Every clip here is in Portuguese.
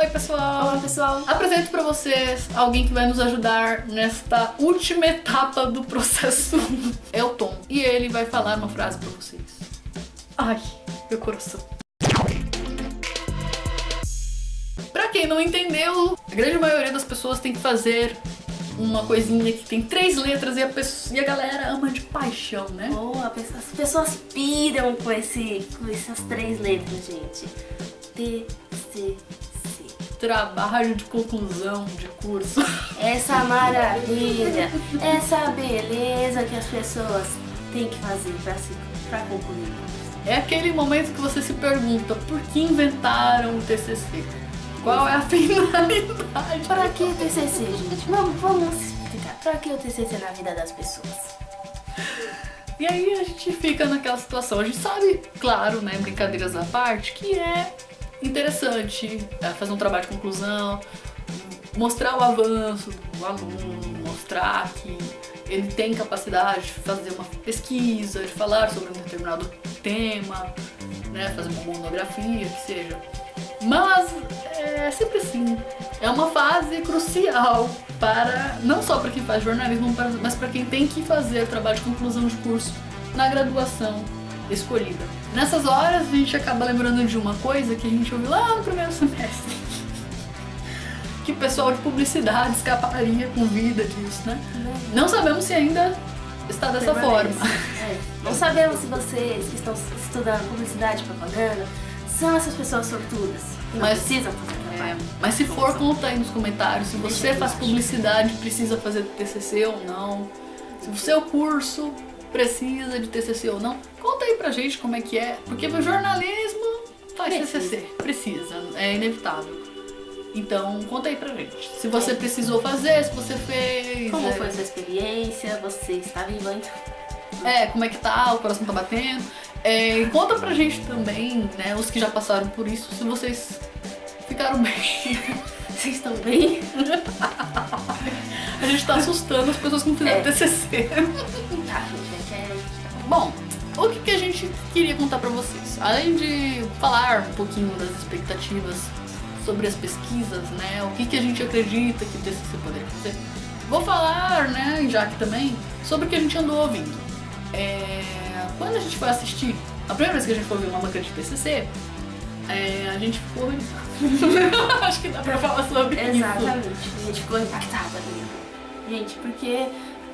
Oi pessoal! Olá pessoal! Apresento pra vocês alguém que vai nos ajudar nesta última etapa do processo. É o Tom. E ele vai falar uma frase pra vocês. Ai, meu coração. Pra quem não entendeu, a grande maioria das pessoas tem que fazer uma coisinha que tem 3 letras e a galera ama de paixão, né? As pessoas piram com essas 3 letras, gente. TCC. Trabalho de conclusão de curso. Essa maravilha, essa beleza que as pessoas têm que fazer pra concluir. É aquele momento que você se pergunta por que inventaram o TCC? Qual é a finalidade? Pra que o TCC, gente? Vamos explicar. Pra que o TCC na vida das pessoas? E aí a gente fica naquela situação. A gente sabe, claro, né, brincadeiras à parte, que é interessante fazer um trabalho de conclusão, mostrar o avanço do aluno, mostrar que ele tem capacidade de fazer uma pesquisa, de falar sobre um determinado tema, né, fazer uma monografia, que seja. Mas é sempre assim, é uma fase crucial para, não só para quem faz jornalismo, mas para quem tem que fazer trabalho de conclusão de curso na graduação escolhida. Nessas horas a gente acaba lembrando de uma coisa que a gente ouviu lá no primeiro semestre. Que o pessoal de publicidade escaparia com vida disso, né? Não sabemos se ainda está dessa forma. Não sabemos se vocês que estão estudando publicidade e propaganda são essas pessoas sortudas que não precisam fazer trabalho. Mas se for, conta aí nos comentários se você faz publicidade, precisa fazer TCC ou não. Se o seu curso precisa de TCC ou não, conta aí pra gente como é que é, porque o jornalismo faz TCC, precisa, é inevitável. Então conta aí pra gente, se você precisou fazer, se você fez... Como foi a sua experiência, você está vivo ainda? Como é que tá, o coração tá batendo. Conta pra gente também, né, os que já passaram por isso, se vocês ficaram bem. Vocês estão bem? A gente tá assustando as pessoas que não fizeram TCC. Bom, o que a gente queria contar pra vocês? Além de falar um pouquinho das expectativas sobre as pesquisas, né? O que a gente acredita que o TCC poderia fazer. Vou falar, né, em Jaque também, sobre o que a gente andou ouvindo. Quando a gente foi assistir, a primeira vez que a gente foi ouvir uma banca de TCC, a gente ficou... Acho que dá pra falar sobre isso. Exatamente, a gente ficou impactada mesmo. Gente, porque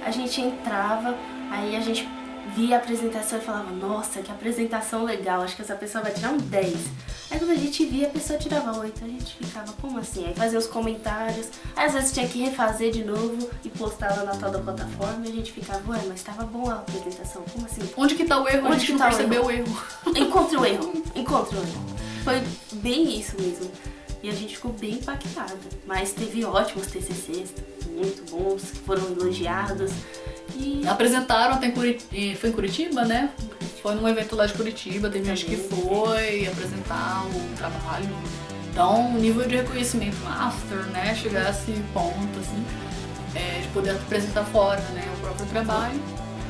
a gente entrava, aí a gente via a apresentação e falava, nossa, que apresentação legal, acho que essa pessoa vai tirar um 10. Aí quando a gente via, a pessoa tirava 8, a gente ficava, como assim? Aí fazia os comentários, aí às vezes tinha que refazer de novo e postar lá na tal da plataforma e a gente ficava, ué, mas tava boa a apresentação, como assim? Onde que tá o erro? A gente não percebeu o erro. Encontre o erro. Foi bem isso mesmo. E a gente ficou bem impactada. Mas teve ótimos TCCs, muito bons, que foram elogiados. E apresentaram até foi em Curitiba, né? Foi num evento lá de Curitiba, teve gente que foi apresentar o trabalho. Então, o nível de reconhecimento master, né? Chegar a esse ponto, assim, de poder apresentar fora, né? O próprio trabalho.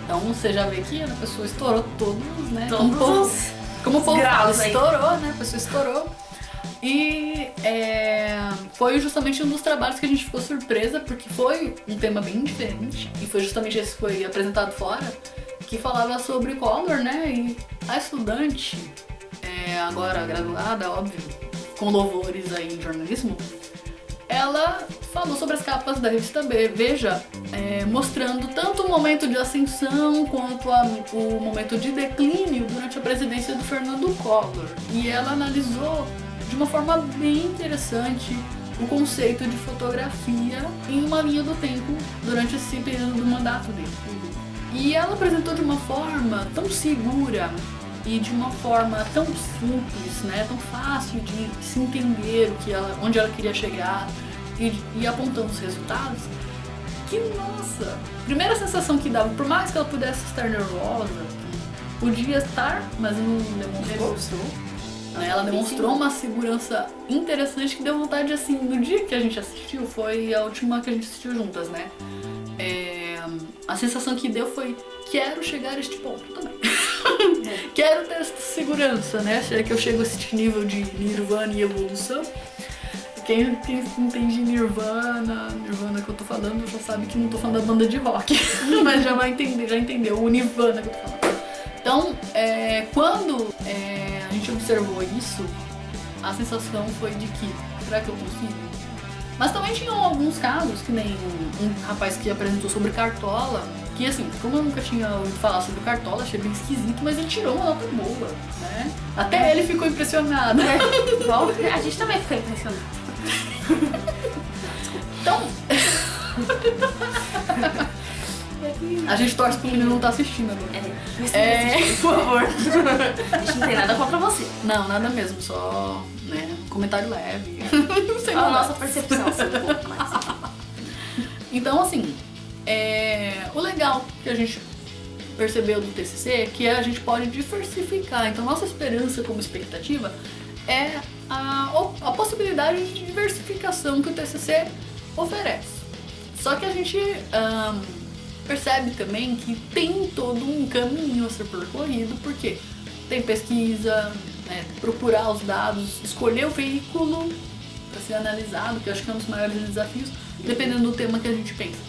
Então, você já vê que a pessoa estourou todos, né? Como o povo fala, estourou, né? A pessoa estourou. E foi justamente um dos trabalhos que a gente ficou surpresa, porque foi um tema bem diferente, e foi justamente esse que foi apresentado fora, que falava sobre Collor, né? E a estudante, agora graduada, óbvio, com louvores aí em jornalismo, ela falou sobre as capas da revista Veja, mostrando tanto o momento de ascensão quanto o momento de declínio durante a presidência do Fernando Collor. E ela analisou de uma forma bem interessante o conceito de fotografia em uma linha do tempo durante esse período do mandato dele. E ela apresentou de uma forma tão segura e de uma forma tão simples, né, tão fácil de se entender onde ela queria chegar e apontando os resultados, que, nossa, a primeira sensação que dava, por mais que ela pudesse estar nervosa, podia estar, mas não demonstrou. Ela demonstrou uma segurança interessante que deu vontade, assim, no dia que a gente assistiu, foi a última que a gente assistiu juntas, né? A sensação que deu foi, quero chegar a este ponto também. Quero ter essa segurança, né? Será que eu chego a este nível de nirvana e evolução? quem entende Nirvana que eu tô falando, já sabe que não tô falando da banda de rock. Mas já vai entender, já entendeu o Nirvana que eu tô falando. Então, quando a gente observou isso, a sensação foi de que, será que eu consigo? Mas também tinham alguns casos, que nem um rapaz que apresentou sobre Cartola, que assim, como eu nunca tinha ouvido falar sobre Cartola, achei bem esquisito, mas ele tirou uma nota boa, né? Até ele ficou impressionado. Bom, a gente também ficou impressionado. Então, a gente torce pro menino não tá assistindo agora. Por favor. A gente não tem nada contra você. Não, nada mesmo, só, né, comentário leve. Não sei A nossa percepção, assim, um pouco mais. Então, assim, o legal que a gente percebeu do TCC é que a gente pode diversificar. Então, nossa esperança como expectativa é a possibilidade de diversificação que o TCC oferece. Só que a gente percebe também que tem todo um caminho a ser percorrido, porque tem pesquisa, né, procurar os dados, escolher o veículo para ser analisado, que eu acho que é um dos maiores desafios, dependendo do tema que a gente pensa.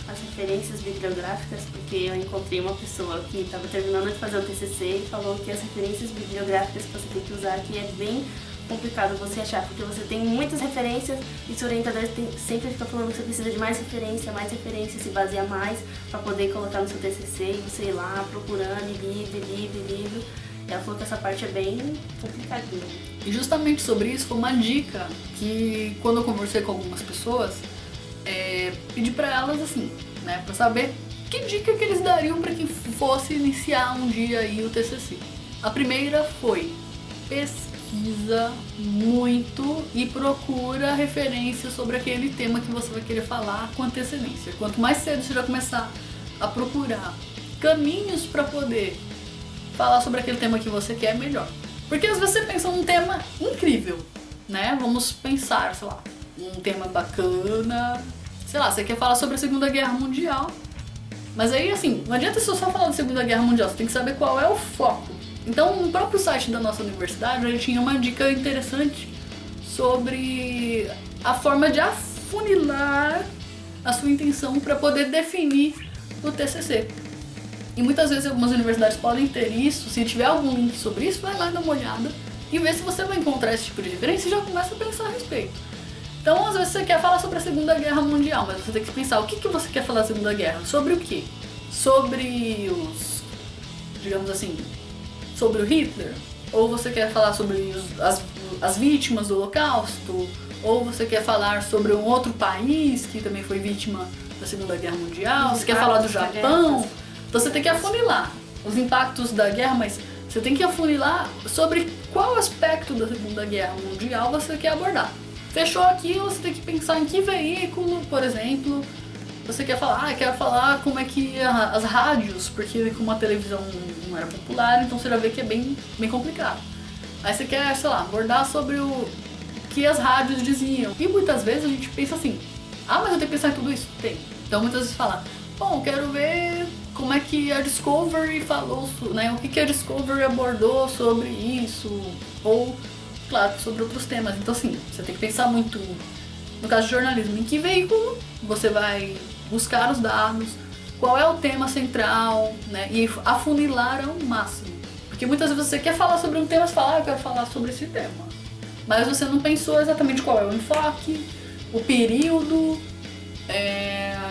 As referências bibliográficas, porque eu encontrei uma pessoa que estava terminando de fazer o TCC e falou que as referências bibliográficas que você tem que usar aqui é bem complicado você achar, porque você tem muitas referências e seu orientador sempre fica falando que você precisa de mais referência, se baseia mais para poder colocar no seu TCC e você ir lá procurando, livro. E ela falou que essa parte é bem complicadinha. E justamente sobre isso foi uma dica que, quando eu conversei com algumas pessoas, pedi para elas assim, né, para saber que dica que eles dariam para quem fosse iniciar um dia aí o TCC. A primeira foi: pesquisa muito e procura referências sobre aquele tema que você vai querer falar com antecedência. Quanto mais cedo você já começar a procurar caminhos para poder falar sobre aquele tema que você quer, melhor. Porque às vezes você pensa num tema incrível, né? Vamos pensar, sei lá, um tema bacana, sei lá, você quer falar sobre a Segunda Guerra Mundial, mas aí assim, não adianta você só falar da Segunda Guerra Mundial, você tem que saber qual é o foco. Então, no próprio site da nossa universidade, a gente tinha uma dica interessante sobre a forma de afunilar a sua intenção para poder definir o TCC. E muitas vezes algumas universidades podem ter isso. Se tiver algum link sobre isso, vai lá dar uma olhada e ver se você vai encontrar esse tipo de referência e já começa a pensar a respeito. Então, às vezes você quer falar sobre a Segunda Guerra Mundial, mas você tem que pensar o que você quer falar da Segunda Guerra. Sobre o quê? Sobre os, digamos assim, sobre o Hitler? Ou você quer falar sobre as vítimas do Holocausto? Ou você quer falar sobre um outro país que também foi vítima da Segunda Guerra Mundial? Você quer falar do Japão? Então você tem que afunilar os impactos da guerra, mas você tem que afunilar sobre qual aspecto da Segunda Guerra Mundial você quer abordar. Fechou aqui, você tem que pensar em que veículo, por exemplo, você quer falar. Quero falar como é que as rádios, porque como a televisão não era popular, então você já vê que é bem complicado. Aí você quer, sei lá, abordar sobre o que as rádios diziam. E muitas vezes a gente pensa assim, mas eu tenho que pensar em tudo isso? Tem. Então muitas vezes fala, bom, quero ver como é que a Discovery falou, né? O que a Discovery abordou sobre isso, ou, claro, sobre outros temas. Então, assim, você tem que pensar muito, no caso de jornalismo, em que veículo você vai buscar os dados, qual é o tema central, né? E afunilar ao máximo. Porque muitas vezes você quer falar sobre um tema, você fala, eu quero falar sobre esse tema. Mas você não pensou exatamente qual é o enfoque, o período,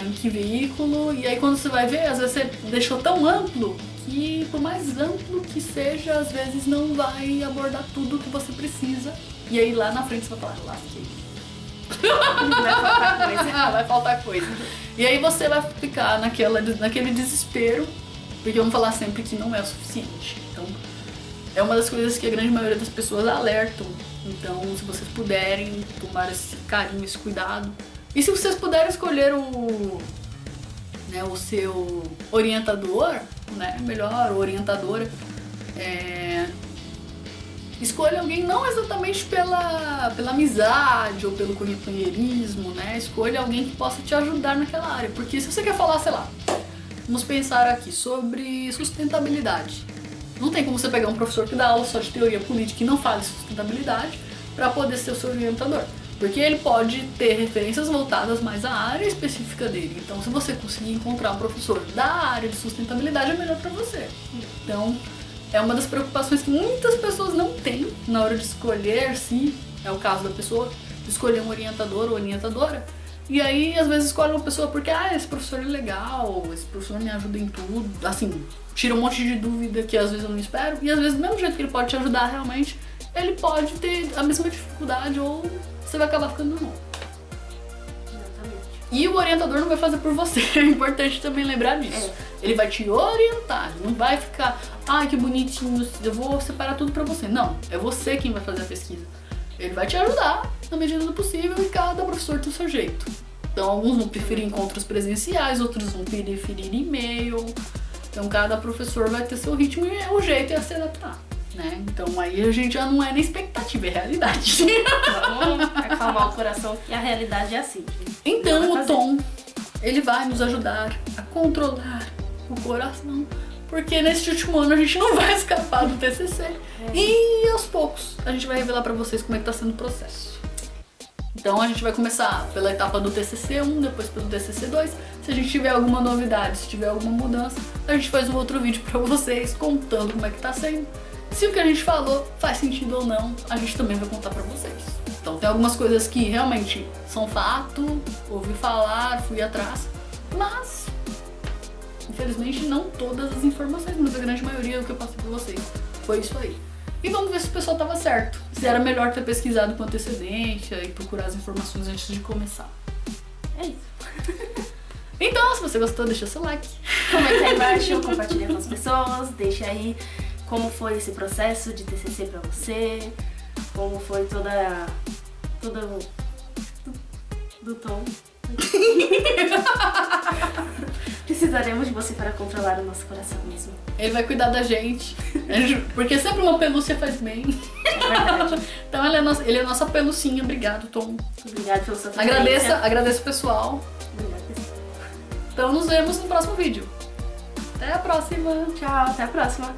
em que veículo, e aí quando você vai ver, às vezes você deixou tão amplo que, por mais amplo que seja, às vezes não vai abordar tudo que você precisa, e aí lá na frente você vai falar, lasquei. Vai faltar coisa. E aí você vai ficar naquele desespero, porque vamos falar sempre que não é o suficiente. Então, é uma das coisas que a grande maioria das pessoas alertam. Então, se vocês puderem tomar esse carinho, esse cuidado, e se vocês puderem escolher o seu orientador, né, melhor, orientadora, escolha alguém não exatamente pela amizade ou pelo companheirismo, né, escolha alguém que possa te ajudar naquela área. Porque se você quer falar, sei lá, vamos pensar aqui sobre sustentabilidade. Não tem como você pegar um professor que dá aula só de teoria política e não fale sustentabilidade para poder ser o seu orientador. Porque ele pode ter referências voltadas mais à área específica dele. Então, se você conseguir encontrar um professor da área de sustentabilidade, é melhor para você. Então, é uma das preocupações que muitas pessoas não têm na hora de escolher, se é o caso da pessoa, escolher um orientador ou orientadora. E aí, às vezes, escolhe uma pessoa porque, esse professor é legal, esse professor me ajuda em tudo. Assim, tira um monte de dúvida que às vezes eu não espero. E às vezes, do mesmo jeito que ele pode te ajudar realmente, ele pode ter a mesma dificuldade ou você vai acabar ficando mal. Exatamente. E o orientador não vai fazer por você, é importante também lembrar disso. Ele vai te orientar, não vai ficar, que bonitinho, eu vou separar tudo pra você. Não, é você quem vai fazer a pesquisa. Ele vai te ajudar na medida do possível e cada professor tem o seu jeito. Então, alguns vão preferir encontros presenciais, outros vão preferir e-mail. Então, cada professor vai ter seu ritmo e o jeito é se adaptar. Né? Então aí a gente já não é nem expectativa, é realidade. Vamos acalmar o coração, que a realidade é assim. Então o Tom, ele vai nos ajudar a controlar o coração, porque nesse último ano a gente não vai escapar do TCC. E aos poucos a gente vai revelar pra vocês como é que tá sendo o processo. Então a gente vai começar pela etapa do TCC1, depois pelo TCC2. Se a gente tiver alguma novidade, se tiver alguma mudança, a gente faz um outro vídeo pra vocês contando como é que tá sendo. Se o que a gente falou faz sentido ou não, a gente também vai contar pra vocês. Então tem algumas coisas que realmente são fato, ouvi falar, fui atrás, mas infelizmente não todas as informações, mas a grande maioria do que eu passei pra vocês foi isso aí. E vamos ver se o pessoal tava certo, se era melhor ter pesquisado com antecedência e procurar as informações antes de começar. É isso. Então, se você gostou, deixa seu like. Comenta aí embaixo, compartilha com as pessoas, deixa aí como foi esse processo de TCC pra você, como foi toda do Tom. Precisaremos de você para controlar o nosso coração mesmo. Ele vai cuidar da gente, porque sempre uma pelúcia faz bem. É verdade. Então ele é nossa pelucinha. Obrigado, Tom. Obrigada pela sua preferência. Agradeço o pessoal. Obrigada, pessoal. Então nos vemos no próximo vídeo. Até a próxima. Tchau, até a próxima.